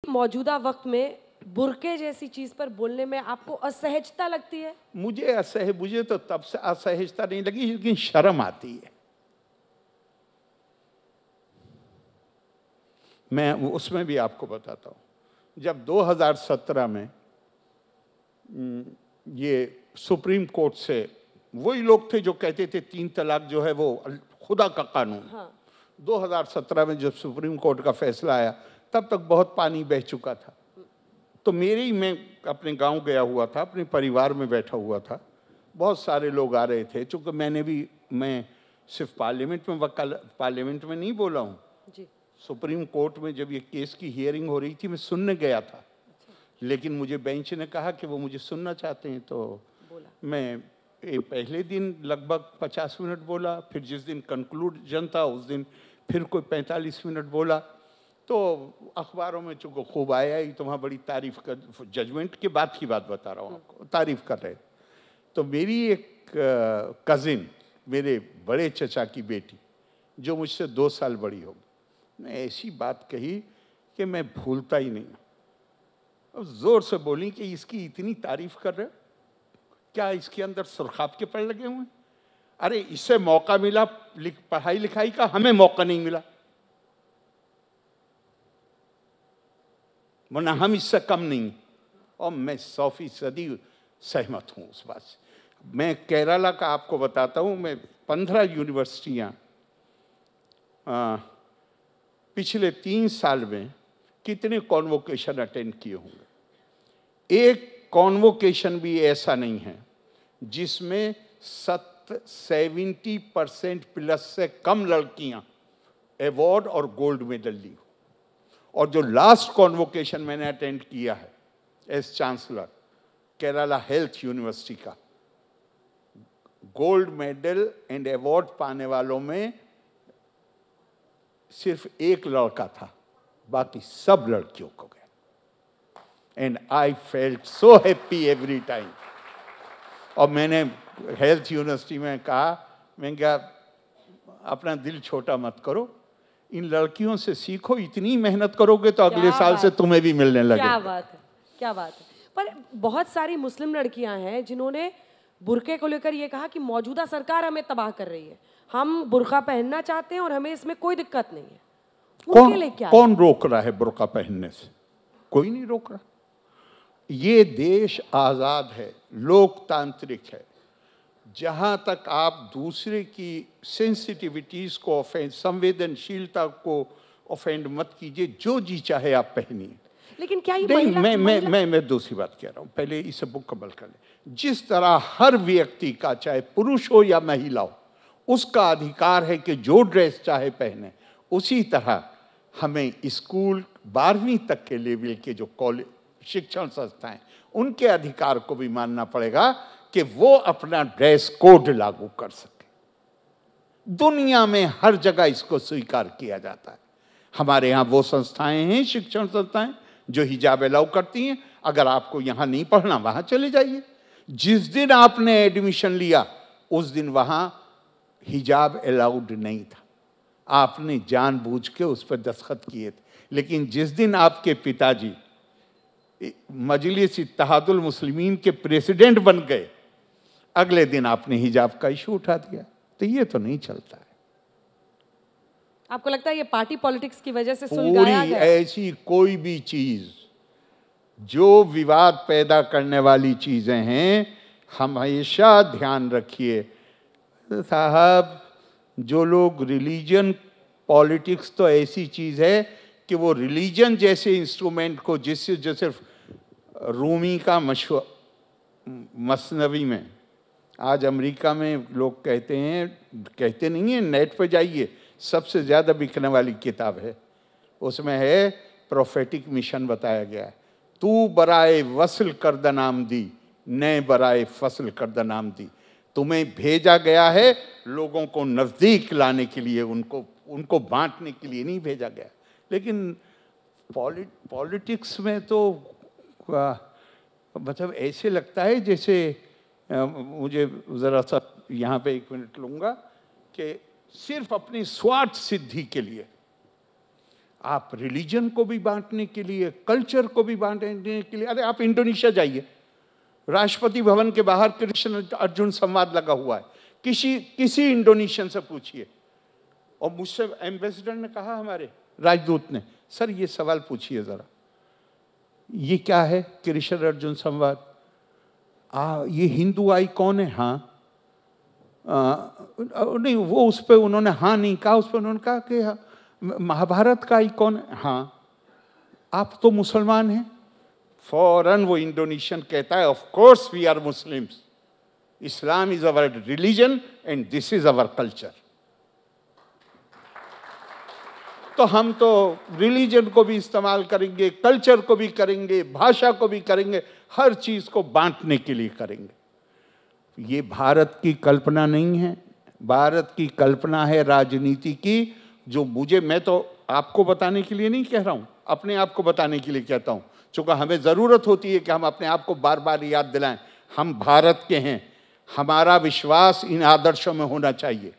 मौजूदा वक्त में बुर्के जैसी चीज पर बोलने में आपको असहजता लगती है? मुझे तो तब से असहजता नहीं लगी, लेकिन शर्म आती है। मैं उसमें भी आपको बताता हूँ, जब 2017 में ये सुप्रीम कोर्ट से वही लोग थे जो कहते थे 3 तलाक जो है वो खुदा का कानून। हाँ। 2017 में जब सुप्रीम कोर्ट का फैसला आया तब तक बहुत पानी बह चुका था। तो मैं अपने गांव गया हुआ था, अपने परिवार में बैठा हुआ था, बहुत सारे लोग आ रहे थे। चूँकि मैं सिर्फ पार्लियामेंट में नहीं बोला हूँ, सुप्रीम कोर्ट में जब ये केस की हियरिंग हो रही थी मैं सुनने गया था। लेकिन मुझे बेंच ने कहा कि वो मुझे सुनना चाहते हैं, तो मैं पहले दिन लगभग 50 मिनट बोला, फिर जिस दिन कंक्लूजन था उस दिन फिर कोई 45 मिनट बोला। तो अखबारों में चूँकि खूब आया ही, तो वहाँ बड़ी तारीफ कर, जजमेंट के बाद की बात बता रहा हूँ आपको, तारीफ कर रहे। तो मेरी एक कज़िन, मेरे बड़े चचा की बेटी, जो मुझसे 2 साल बड़ी होगी, ने ऐसी बात कही कि मैं भूलता ही नहीं। अब जोर से बोली कि इसकी इतनी तारीफ कर रहे हो, क्या इसके अंदर सुरखाब के पेड़ लगे हुए हैं? अरे इससे मौका मिला पढ़ाई लिखाई का, हमें मौका नहीं मिला, वरना हम इससे कम नहीं। और मैं 100% सहमत हूँ उस बात से। मैं केरला का आपको बताता हूँ, मैं 15 यूनिवर्सिटियाँ पिछले 3 साल में कितने कॉन्वोकेशन अटेंड किए होंगे। एक कॉन्वोकेशन भी ऐसा नहीं है जिसमें 70% प्लस से कम लड़कियां अवार्ड और गोल्ड मेडल ली हो। और जो लास्ट कॉन्वोकेशन मैंने अटेंड किया है as chancellor Kerala health university का, गोल्ड मेडल एंड अवार्ड पाने वालों में सिर्फ एक लड़का था, बाकी सब लड़कियों को गए। And I felt so happy every time. और मैंने हेल्थ यूनिवर्सिटी में कहा, मैं क्या अपना दिल छोटा मत करो, इन लड़कियों से सीखो, इतनी मेहनत करोगे तो अगले साल से तुम्हें भी मिलने लगेगा। क्या बात है, क्या बात है। पर बहुत सारी मुस्लिम लड़कियां हैं जिन्होंने बुर्के को लेकर ये कहा कि मौजूदा सरकार हमें तबाह कर रही है, हम बुर्का पहनना चाहते हैं और हमें इसमें कोई दिक्कत नहीं है। उनके लिए क्या कौन रोक रहा है बुर्का पहनने से? कोई नहीं रोक रहा। ये देश आजाद है, लोकतांत्रिक है। जहां तक आप दूसरे की सेंसिटिविटीज को ऑफेंड, संवेदनशीलता को ऑफेंड मत कीजिए, जो जी चाहे आप पहनिए। लेकिन क्या ये नहीं, मैं दूसरी बात कह रहा हूं, पहले इसे मुकम्मल कर ले। जिस तरह हर व्यक्ति का, चाहे पुरुष हो या महिला हो, उसका अधिकार है कि जो ड्रेस चाहे पहने, उसी तरह हमें स्कूल 12वीं तक के लेवल के जो कॉलेज शिक्षण संस्थाएं, उनके अधिकार को भी मानना पड़ेगा कि वो अपना ड्रेस कोड लागू कर सके। दुनिया में हर जगह इसको स्वीकार किया जाता है। हमारे यहाँ वो संस्थाएं हैं, शिक्षण संस्थाएं, जो हिजाब अलाउ करती हैं। अगर आपको यहाँ नहीं पढ़ना, वहां चले जाइए। जिस दिन आपने एडमिशन लिया उस दिन वहां हिजाब अलाउड नहीं था, आपने जानबूझ के उस पर दस्तखत किए थे। लेकिन जिस दिन आपके पिताजी मजलिस इत्तेहादुल मुस्लिमीन के प्रेसिडेंट बन गए, अगले दिन आपने हिजाब का इशू उठा दिया। तो ये तो नहीं चलता है। आपको लगता है ये पार्टी पॉलिटिक्स की वजह से सुलझाया गया? ऐसी कोई भी चीज जो विवाद पैदा करने वाली चीजें हैं, हमेशा ध्यान रखिए साहब, जो लोग रिलीजन पॉलिटिक्स, तो ऐसी चीज है कि वो रिलीजन जैसे इंस्ट्रूमेंट को, जिससे जो सिर्फ रूमी का मशहूर मसनवी में, आज अमेरिका में लोग कहते हैं, कहते नहीं है, नेट पे जाइए, सबसे ज़्यादा बिकने वाली किताब है, उसमें है प्रोफेटिक मिशन बताया गया है। तू बराए वसल करद नाम दी, ने बराए फसल करद नाम दी। तुम्हें भेजा गया है लोगों को नज़दीक लाने के लिए, उनको बांटने के लिए नहीं भेजा गया। लेकिन पॉलिटिक्स में तो मतलब ऐसे लगता है जैसे, मुझे ज़रा सा यहाँ पे 1 मिनट लूँगा, कि सिर्फ अपनी स्वार्थ सिद्धि के लिए आप रिलीजन को भी बांटने के लिए, कल्चर को भी बांटने के लिए, अरे आप इंडोनेशिया जाइए, राष्ट्रपति भवन के बाहर कृष्ण अर्जुन संवाद लगा हुआ है, किसी इंडोनेशियन से पूछिए। और मुझसे एम्बेसडर ने कहा, हमारे राजदूत ने, सर ये सवाल पूछिए जरा, ये क्या है कृष्ण अर्जुन संवाद, ये हिंदू आइकॉन है? हाँ। नहीं, वो उस पर उन्होंने हाँ नहीं कहा, उस पर उन्होंने कहा कि महाभारत का आइकॉन है। हाँ। आप तो मुसलमान हैं। फौरन वो इंडोनेशियन कहता है, of course we are Muslims, Islam is our religion and this is our culture. तो हम तो रिलीजन को भी इस्तेमाल करेंगे, कल्चर को भी करेंगे, भाषा को भी करेंगे, हर चीज को बांटने के लिए करेंगे। ये भारत की कल्पना नहीं है, भारत की कल्पना है राजनीति की, जो मैं तो आपको बताने के लिए नहीं कह रहा हूं, अपने आप को बताने के लिए कहता हूं, चूंकि हमें जरूरत होती है कि हम अपने आप को बार बार याद दिलाएं, हम भारत के हैं, हमारा विश्वास इन आदर्शों में होना चाहिए,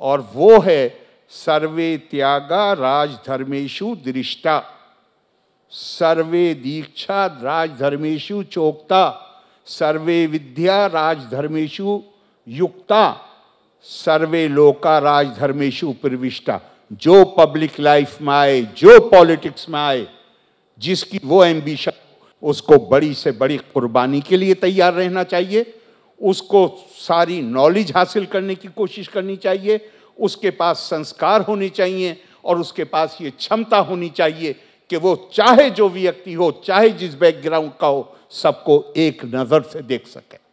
और वो है सर्वे त्यागा राजधर्मेषु दृष्टा, सर्वे दीक्षा राजधर्मेषु चोक्ता, सर्वे विद्या राजधर्मेषु युक्ता, सर्वे लोका राजधर्मेषु प्रविष्टा। जो पब्लिक लाइफ में आए, जो पॉलिटिक्स में आए, जिसकी वो एम्बिशन, उसको बड़ी से बड़ी कुर्बानी के लिए तैयार रहना चाहिए, उसको सारी नॉलेज हासिल करने की कोशिश करनी चाहिए, उसके पास संस्कार होने चाहिए, और उसके पास ये क्षमता होनी चाहिए कि वो चाहे जो व्यक्ति हो, चाहे जिस बैकग्राउंड का हो, सबको एक नजर से देख सके।